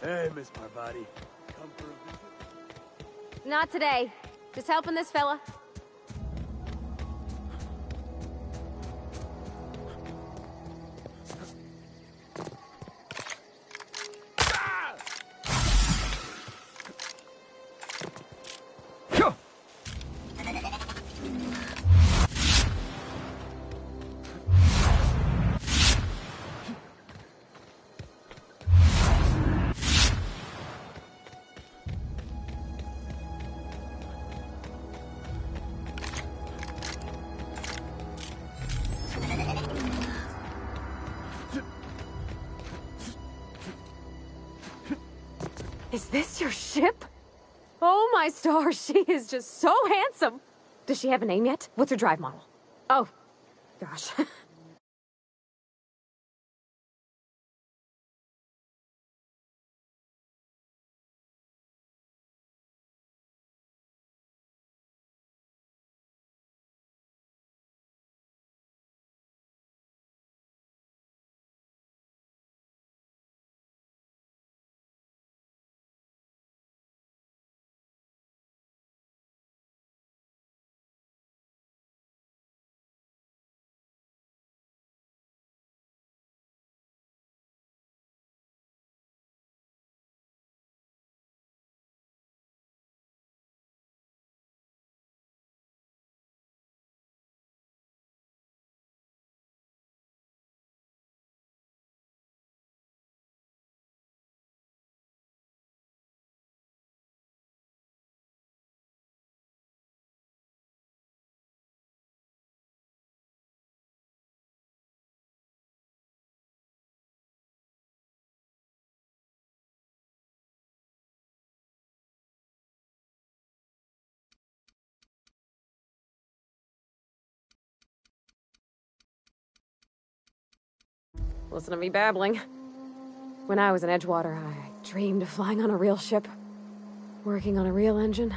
Hey, Miss Parvati. Come for a visit? Not today. Just helping this fella. Is this your ship? Oh my stars, she is just so handsome. Does she have a name yet? What's her drive model? Oh, gosh. Listen to me babbling. When I was in Edgewater, I dreamed of flying on a real ship, working on a real engine,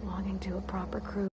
belonging to a proper crew.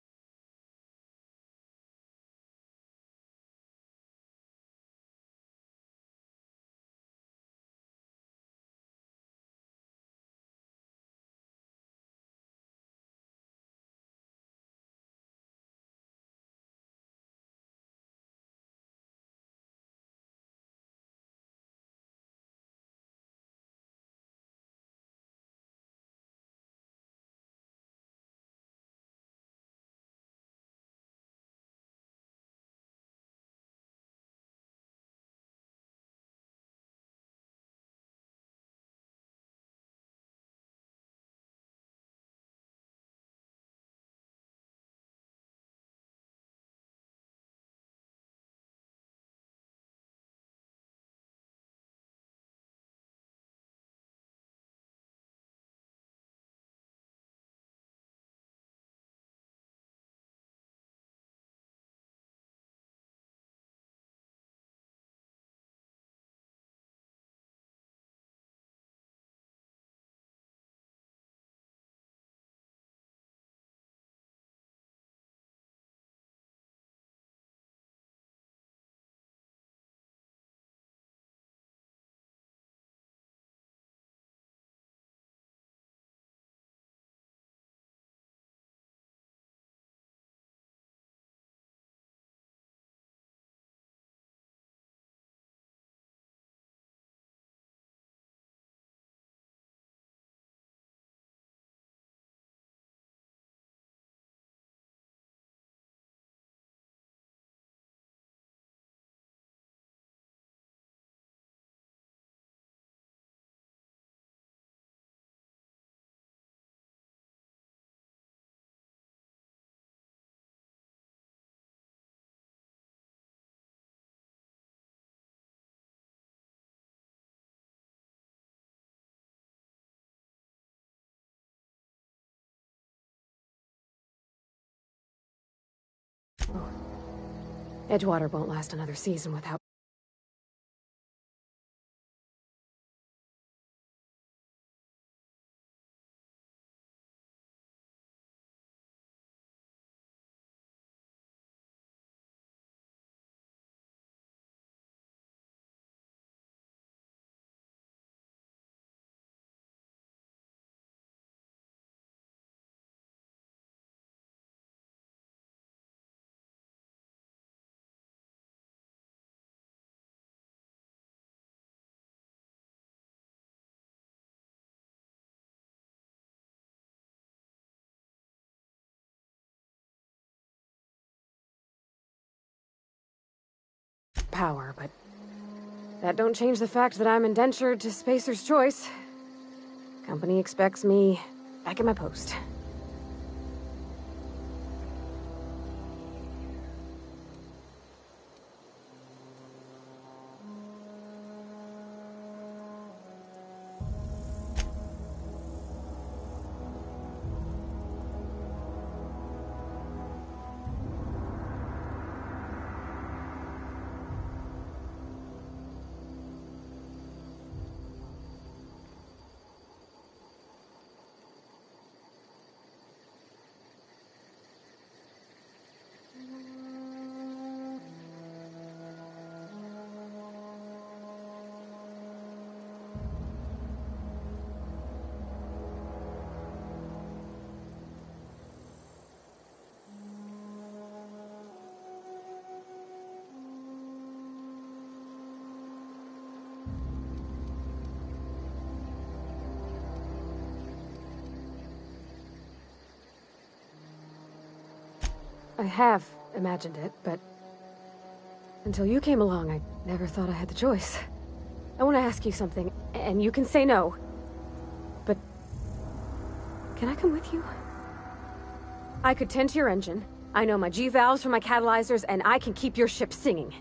Edgewater won't last another season without power, but that don't change the fact that I'm indentured to Spacer's Choice. Company expects me back at my post. I have imagined it, but until you came along, I never thought I had the choice. I want to ask you something, and you can say no. But can I come with you? I could tend to your engine. I know my G-valves from my catalyzers, and I can keep your ship singing.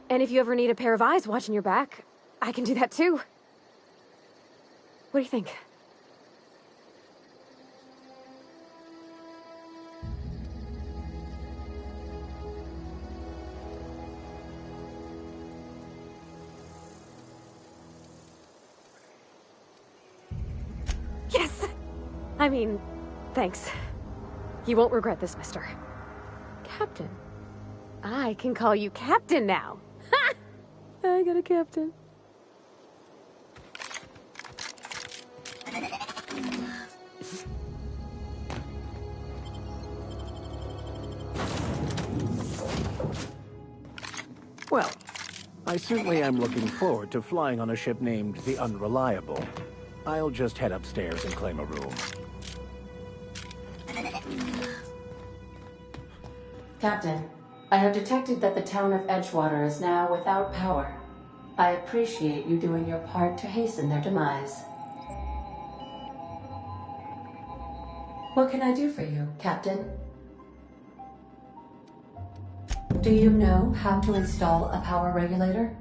And if you ever need a pair of eyes watching your back, I can do that too. What do you think? Yes! I mean, thanks. You won't regret this, mister. Captain. I can call you Captain now. Ha! I got a captain. Well, I certainly am looking forward to flying on a ship named the Unreliable. I'll just head upstairs and claim a room. Captain, I have detected that the town of Edgewater is now without power. I appreciate you doing your part to hasten their demise. What can I do for you, Captain? Do you know how to install a power regulator?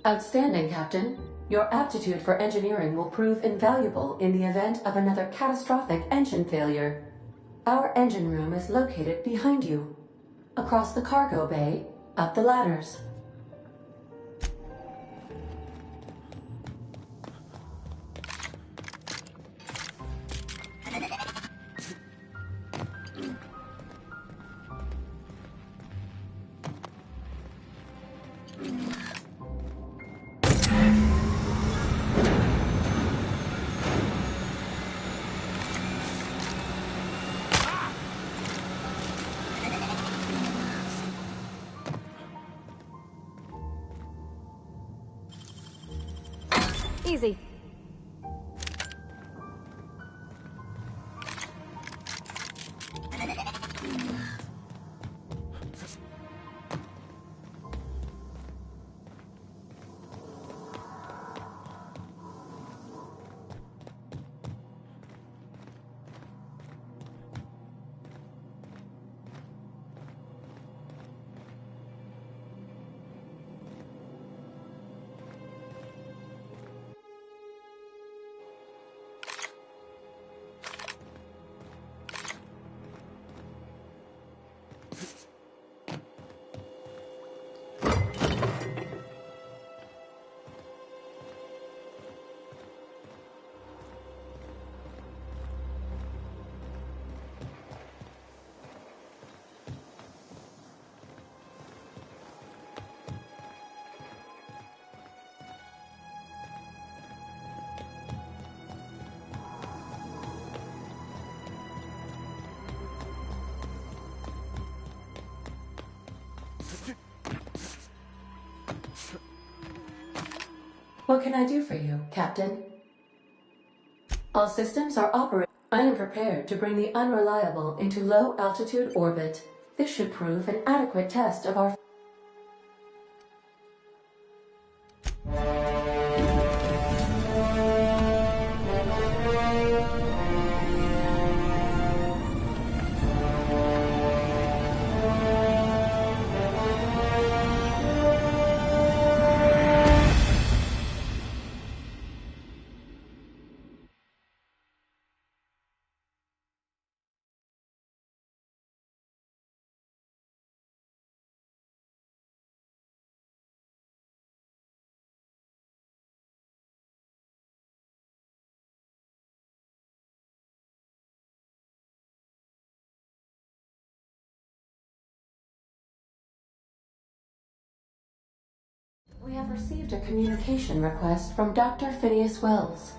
Outstanding, Captain. Your aptitude for engineering will prove invaluable in the event of another catastrophic engine failure. Our engine room is located behind you. Across the cargo bay, up the ladders. Easy. What can I do for you, Captain? All systems are operating. I am prepared to bring the Unreliable into low-altitude orbit. This should prove an adequate test of our... We have received a communication request from Dr. Phineas Wells.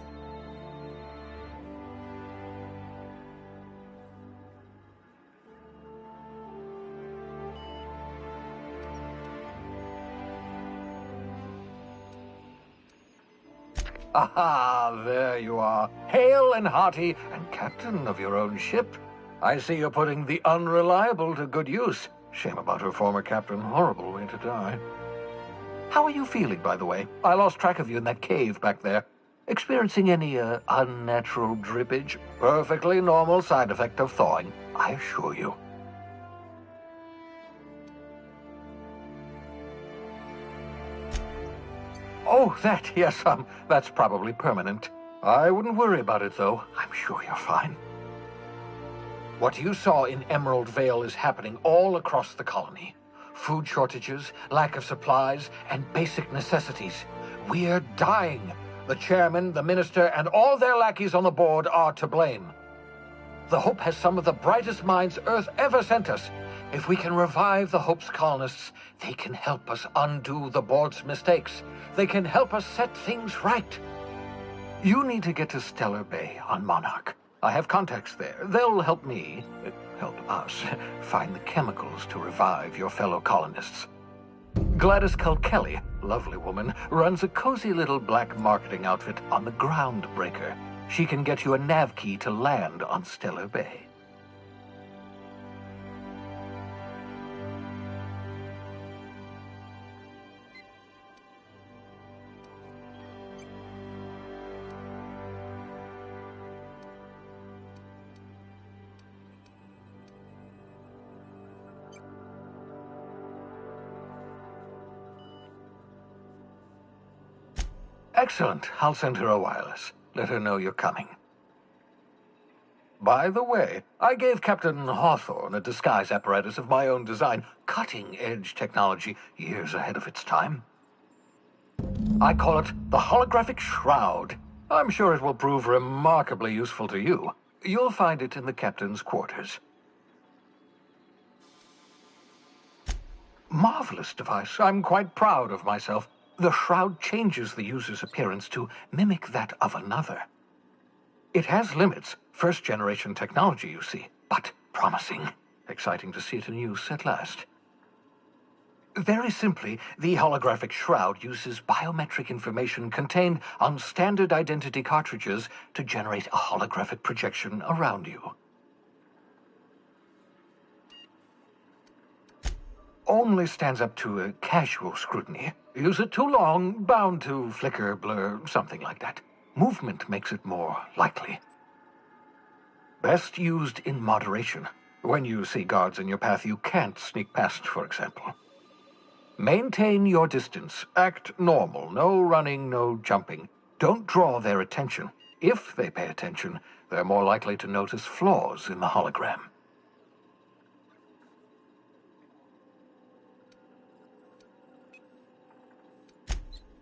Aha, there you are, hale and hearty, and captain of your own ship. I see you're putting the Unreliable to good use. Shame about her former captain. Horrible way to die. How are you feeling, by the way? I lost track of you in that cave back there. Experiencing any, unnatural drippage? Perfectly normal side effect of thawing, I assure you. Oh, that, yes, that's probably permanent. I wouldn't worry about it, though. I'm sure you're fine. What you saw in Emerald Vale is happening all across the colony. Food shortages, lack of supplies, and basic necessities. We're dying. The chairman, the minister, and all their lackeys on the board are to blame. The Hope has some of the brightest minds Earth ever sent us. If we can revive the Hope's colonists, they can help us undo the board's mistakes. They can help us set things right. You need to get to Stellar Bay on Monarch. I have contacts there. They'll help us, find the chemicals to revive your fellow colonists. Gladys Culkelly, lovely woman, runs a cozy little black marketing outfit on the Groundbreaker. She can get you a nav key to land on Stellar Bay. Excellent. I'll send her a wireless. Let her know you're coming. By the way, I gave Captain Hawthorne a disguise apparatus of my own design, cutting-edge technology, years ahead of its time. I call it the Holographic Shroud. I'm sure it will prove remarkably useful to you. You'll find it in the captain's quarters. Marvelous device. I'm quite proud of myself. The shroud changes the user's appearance to mimic that of another. It has limits, first-generation technology, you see, but promising. Exciting to see it in use at last. Very simply, the holographic shroud uses biometric information contained on standard identity cartridges to generate a holographic projection around you. Only stands up to a casual scrutiny. Use it too long, bound to flicker, blur, something like that. Movement makes it more likely. Best used in moderation. When you see guards in your path you can't sneak past, for example. Maintain your distance. Act normal. No running, no jumping. Don't draw their attention. If they pay attention, they're more likely to notice flaws in the hologram.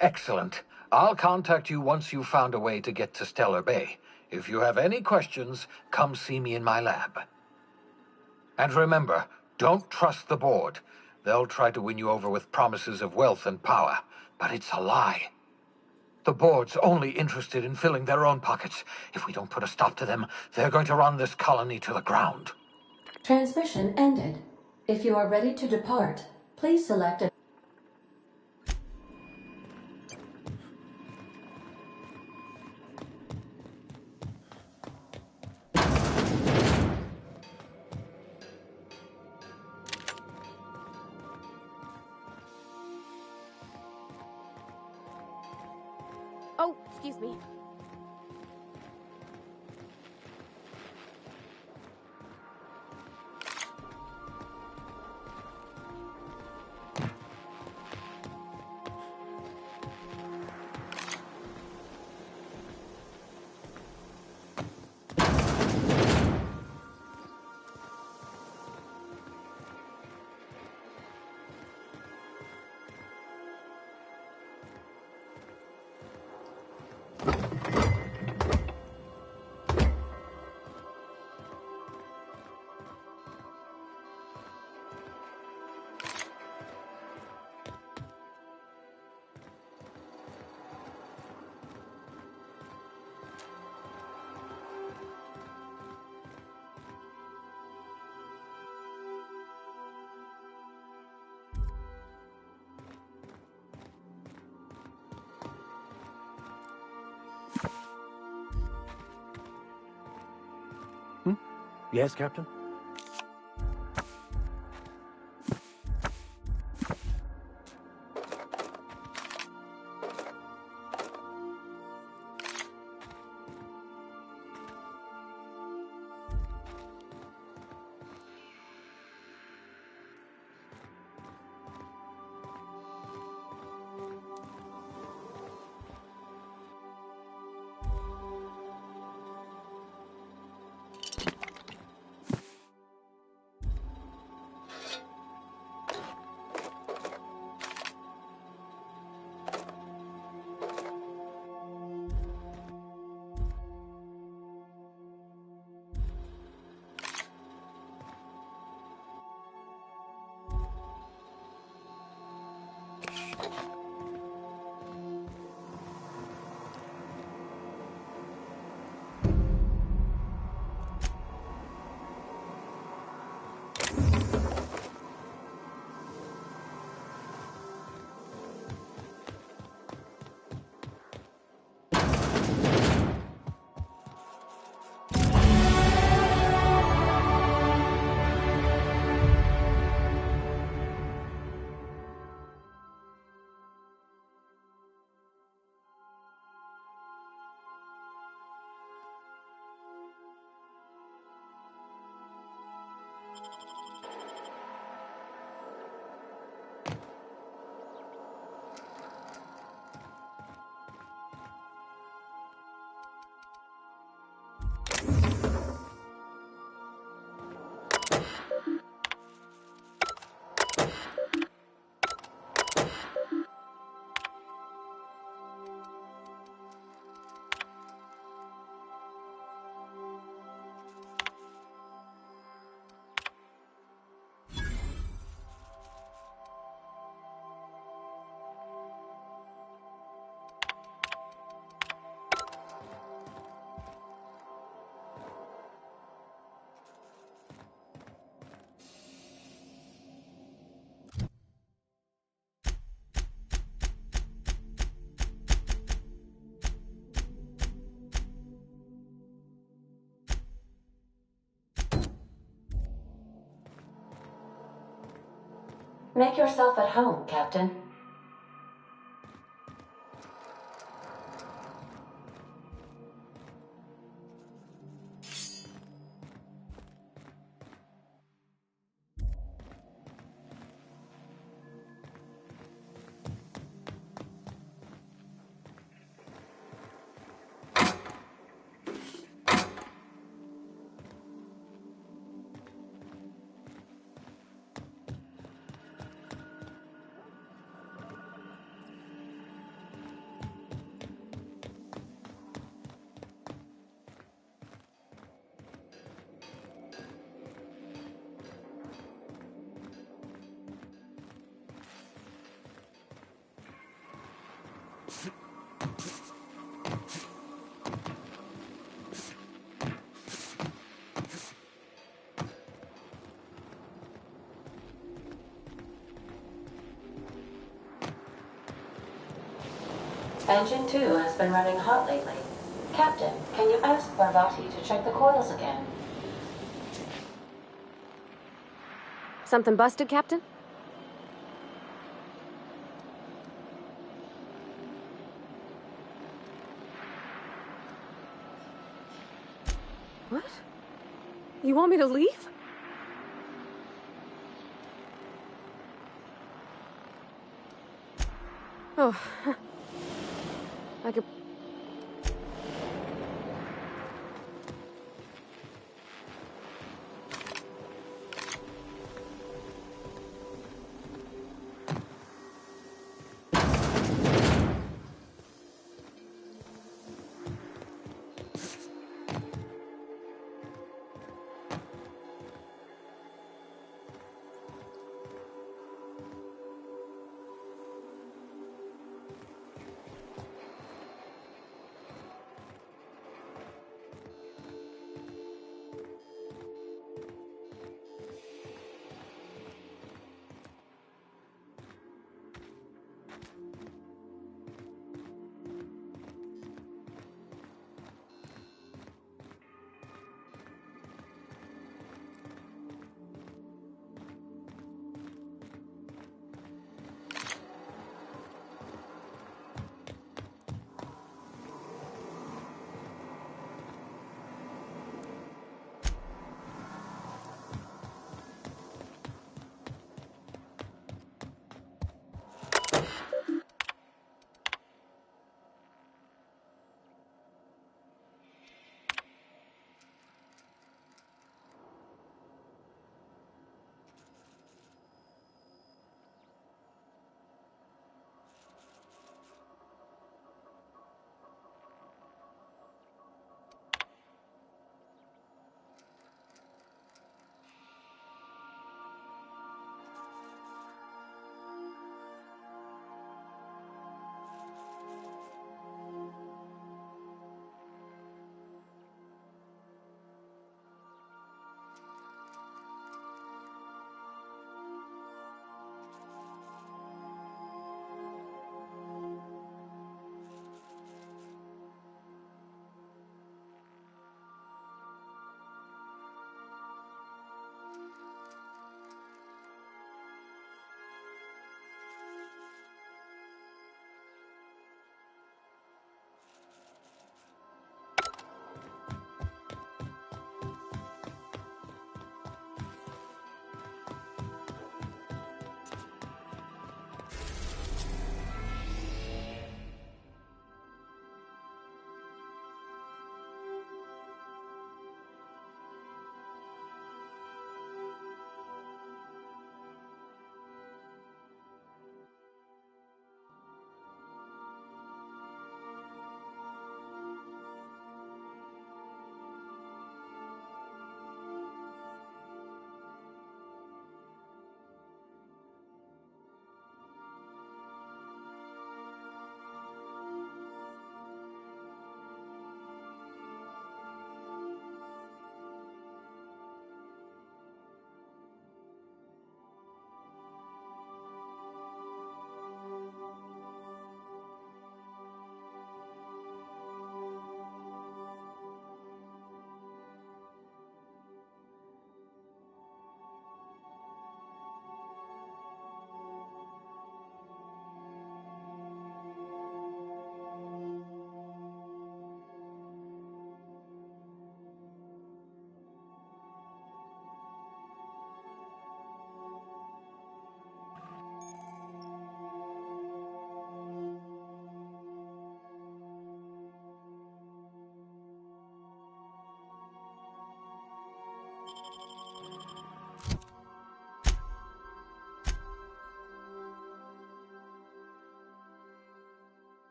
Excellent. I'll contact you once you've found a way to get to Stellar Bay. If you have any questions, come see me in my lab. And remember, don't trust the board. They'll try to win you over with promises of wealth and power, but it's a lie. The board's only interested in filling their own pockets. If we don't put a stop to them, they're going to run this colony to the ground. Transmission ended. If you are ready to depart, please select a Oh, excuse me. Yes, Captain? Make yourself at home, Captain. Engine 2 has been running hot lately. Captain, can you ask Parvati to check the coils again? Something busted, Captain? What? You want me to leave? Oh, I could...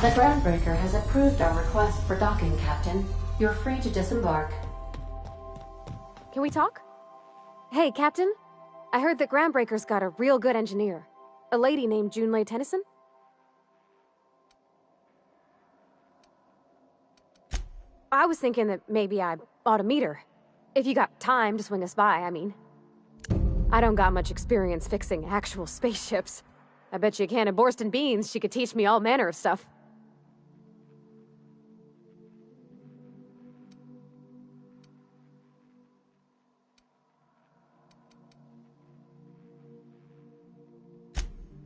The Groundbreaker has approved our request for docking, Captain. You're free to disembark. Can we talk? Hey, Captain. I heard that Groundbreaker's got a real good engineer. A lady named Junlei Tennyson? I was thinking that maybe I ought to meet her. If you got time to swing us by, I mean. I don't got much experience fixing actual spaceships. I bet you a can of Borston beans she could teach me all manner of stuff.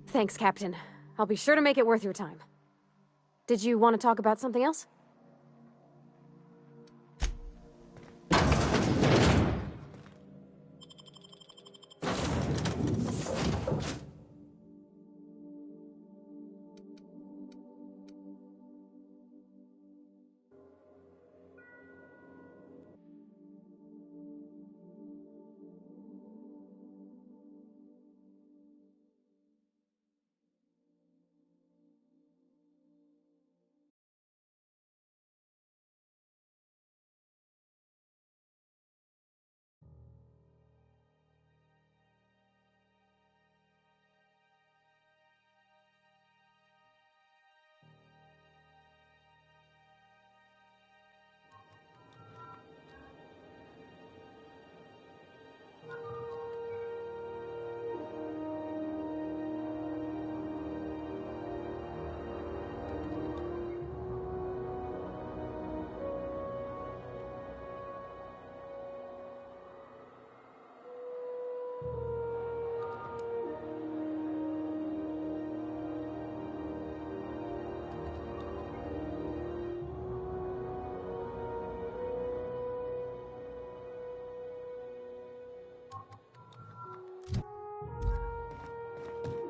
Thanks, Captain. I'll be sure to make it worth your time. Did you want to talk about something else?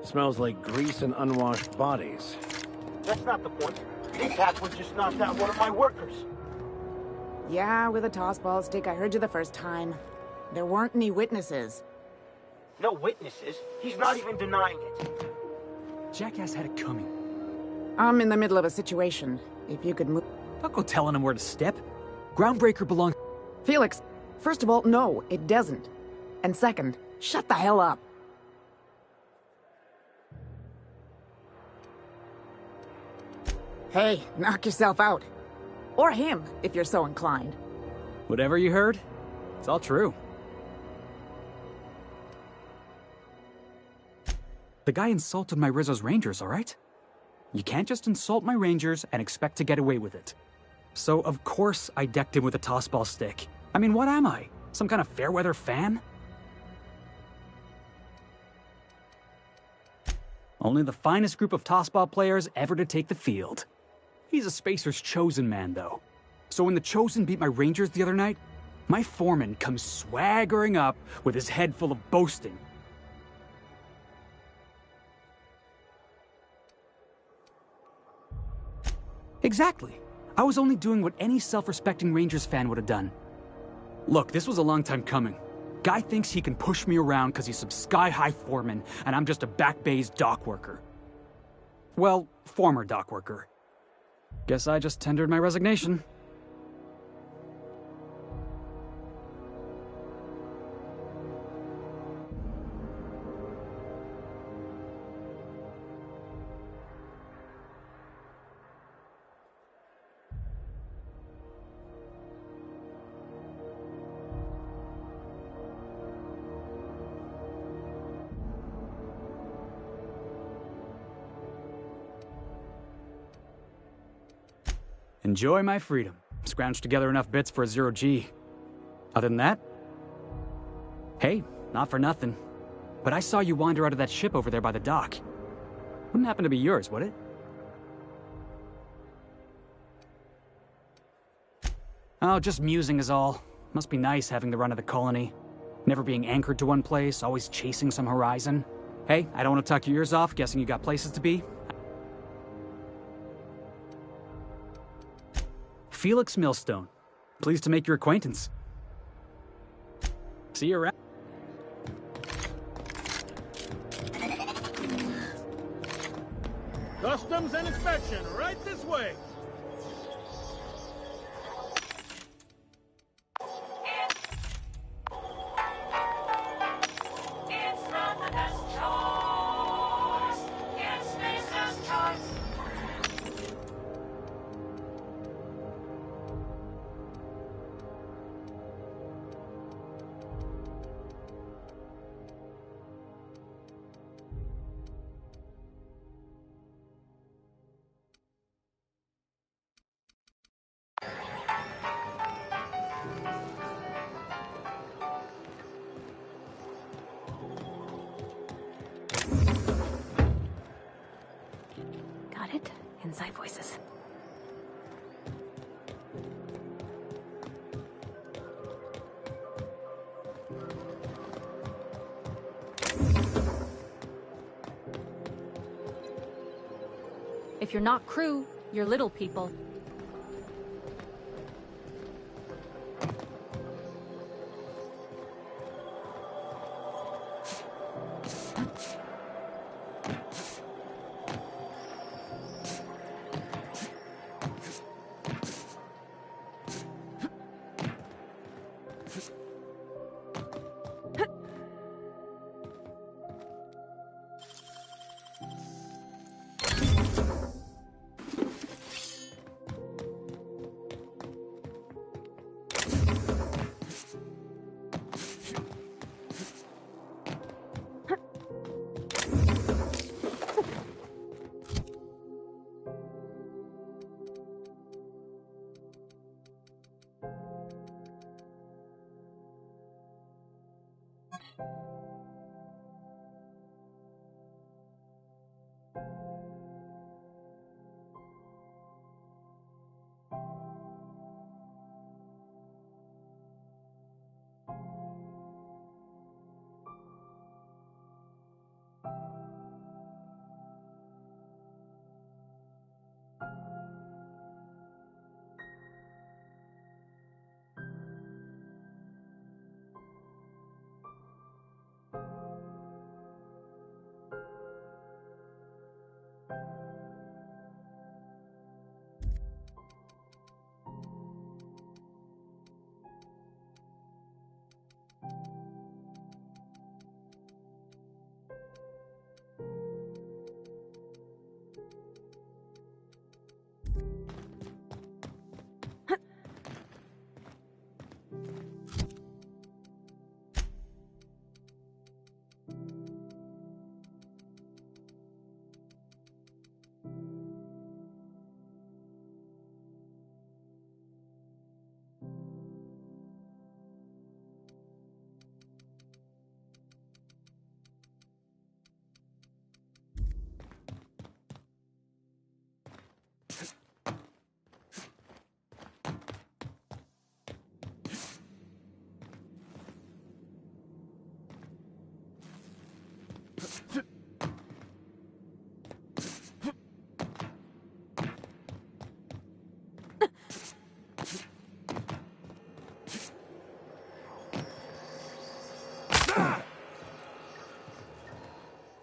Smells like grease and unwashed bodies. That's not the point. These hackwoods just knocked out one of my workers. Yeah, with a tossball stick, I heard you the first time. There weren't any witnesses. No witnesses? He's not even denying it. Jackass had it coming. I'm in the middle of a situation. If you could move... Don't go telling him where to step. Groundbreaker belongs... Felix, first of all, no, it doesn't. And second, shut the hell up. Hey, knock yourself out. Or him, if you're so inclined. Whatever you heard, it's all true. The guy insulted my Rizzo's Rangers, alright? You can't just insult my Rangers and expect to get away with it. So, of course, I decked him with a tossball stick. I mean, what am I? Some kind of fair-weather fan? Only the finest group of tossball players ever to take the field. He's a Spacer's chosen man, though. So when the Chosen beat my Rangers the other night, my foreman comes swaggering up with his head full of boasting. Exactly. I was only doing what any self-respecting Rangers fan would have done. Look, this was a long time coming. Guy thinks he can push me around because he's some sky-high foreman, and I'm just a back bay's dock worker. Well, former dock worker. Guess I just tendered my resignation. Enjoy my freedom. Scrounged together enough bits for a 0G. Other than that? Hey, not for nothing. But I saw you wander out of that ship over there by the dock. Wouldn't happen to be yours, would it? Oh, just musing is all. Must be nice having the run of the colony. Never being anchored to one place, always chasing some horizon. Hey, I don't want to tuck your ears off, guessing you got places to be. Felix Millstone. Pleased to make your acquaintance. See you around. Customs and inspection, right this way. Got it? Inside voices. If you're not crew, you're little people.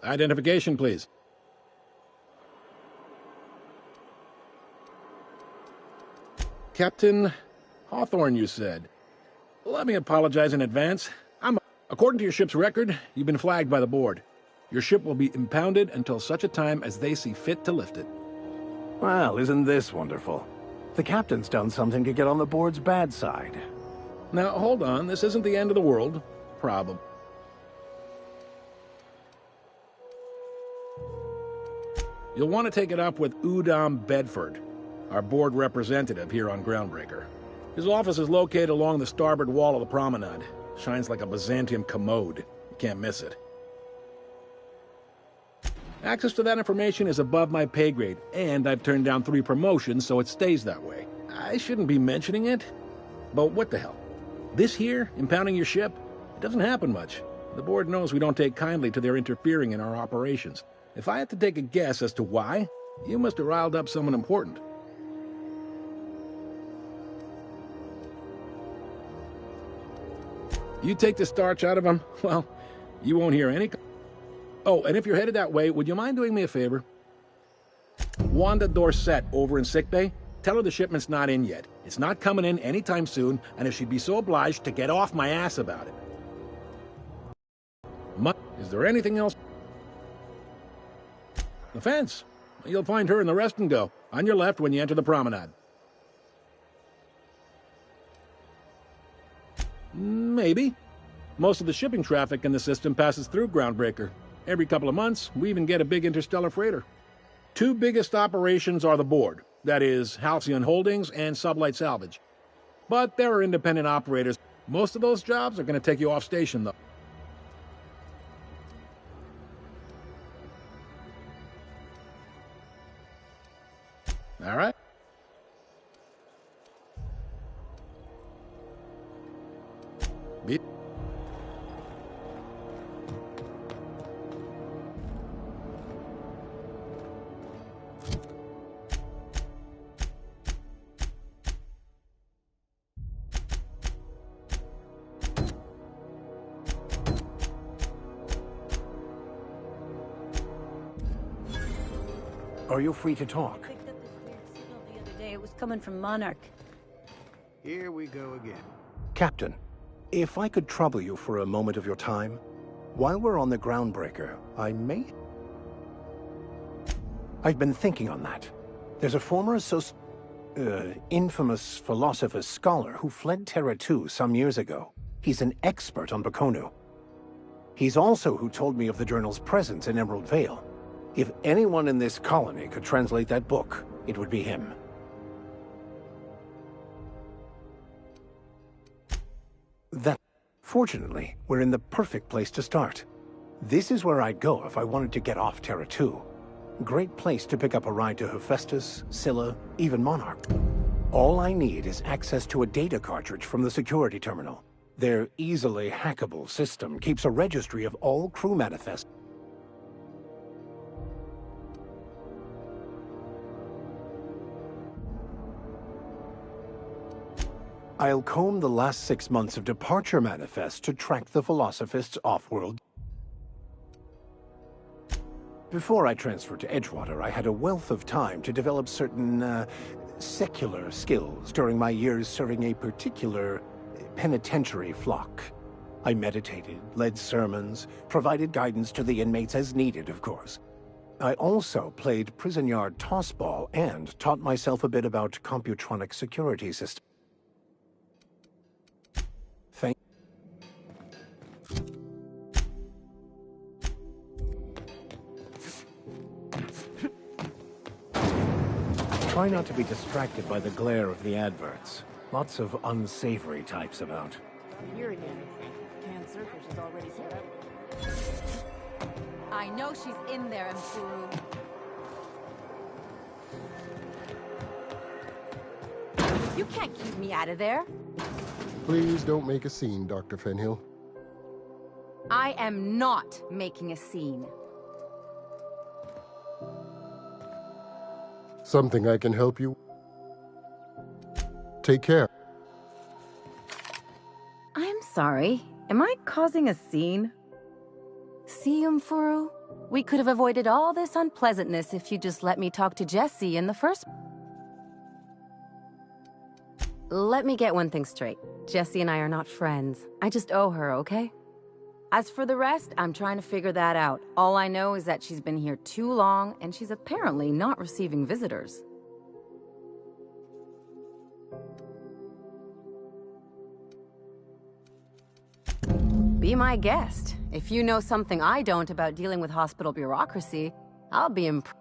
Identification, please. Captain Hawthorne, you said. Let me apologize in advance. According to your ship's record, you've been flagged by the board. Your ship will be impounded until such a time as they see fit to lift it. Well, isn't this wonderful? The captain's done something to get on the board's bad side. Now, hold on. This isn't the end of the world. Probably. You'll want to take it up with Udom Bedford, our board representative here on Groundbreaker. His office is located along the starboard wall of the promenade. Shines like a Byzantium commode. You can't miss it. Access to that information is above my pay grade, and I've turned down 3 promotions, so it stays that way. I shouldn't be mentioning it, but what the hell? This here, impounding your ship, it doesn't happen much. The board knows we don't take kindly to their interfering in our operations. If I had to take a guess as to why, you must have riled up someone important. You take the starch out of them, well, you won't hear any... Oh, and if you're headed that way, would you mind doing me a favor? Wanda Dorset over in sickbay? Tell her the shipment's not in yet. It's not coming in anytime soon, and if she'd be so obliged to get off my ass about it. Is there anything else? The fence. You'll find her in the rest and go, on your left when you enter the promenade. Maybe. Most of the shipping traffic in the system passes through Groundbreaker. Every couple of months, we even get a big interstellar freighter. Two biggest operations are the board, that is, Halcyon Holdings and Sublight Salvage. But there are independent operators. Most of those jobs are going to take you off station, though. All right. Are you free to talk? Picked up this weird signal the other day. It was coming from Monarch. Here we go again. Captain, if I could trouble you for a moment of your time, while we're on the Groundbreaker, I've been thinking on that. There's a former infamous philosopher scholar who fled Terra 2 some years ago. He's an expert on Baconu. He's also who told me of the journal's presence in Emerald Vale. If anyone in this colony could translate that book, it would be him. Fortunately, we're in the perfect place to start. This is where I'd go if I wanted to get off Terra 2. Great place to pick up a ride to Hephaestus, Scylla, even Monarch. All I need is access to a data cartridge from the security terminal. Their easily hackable system keeps a registry of all crew manifests. I'll comb the last 6 months of departure manifests to track the Philosophist's off-world. Before I transferred to Edgewater, I had a wealth of time to develop certain, secular skills during my years serving a particular penitentiary flock. I meditated, led sermons, provided guidance to the inmates as needed, of course. I also played prison yard tossball and taught myself a bit about computronic security systems. Try not to be distracted by the glare of the adverts. Lots of unsavory types about. Not hearing anything. Canned surface is already set up. I know she's in there, Mfuru. You can't keep me out of there. Please don't make a scene, Dr. Fenhill. I am not making a scene. Something I can help you? Take care. I'm sorry. Am I causing a scene? See, Mfuru? We could have avoided all this unpleasantness if you just let me talk to Jessie in the first... Let me get one thing straight. Jessie and I are not friends. I just owe her, okay? As for the rest, I'm trying to figure that out. All I know is that she's been here too long, and she's apparently not receiving visitors. Be my guest. If you know something I don't about dealing with hospital bureaucracy, I'll be impressed.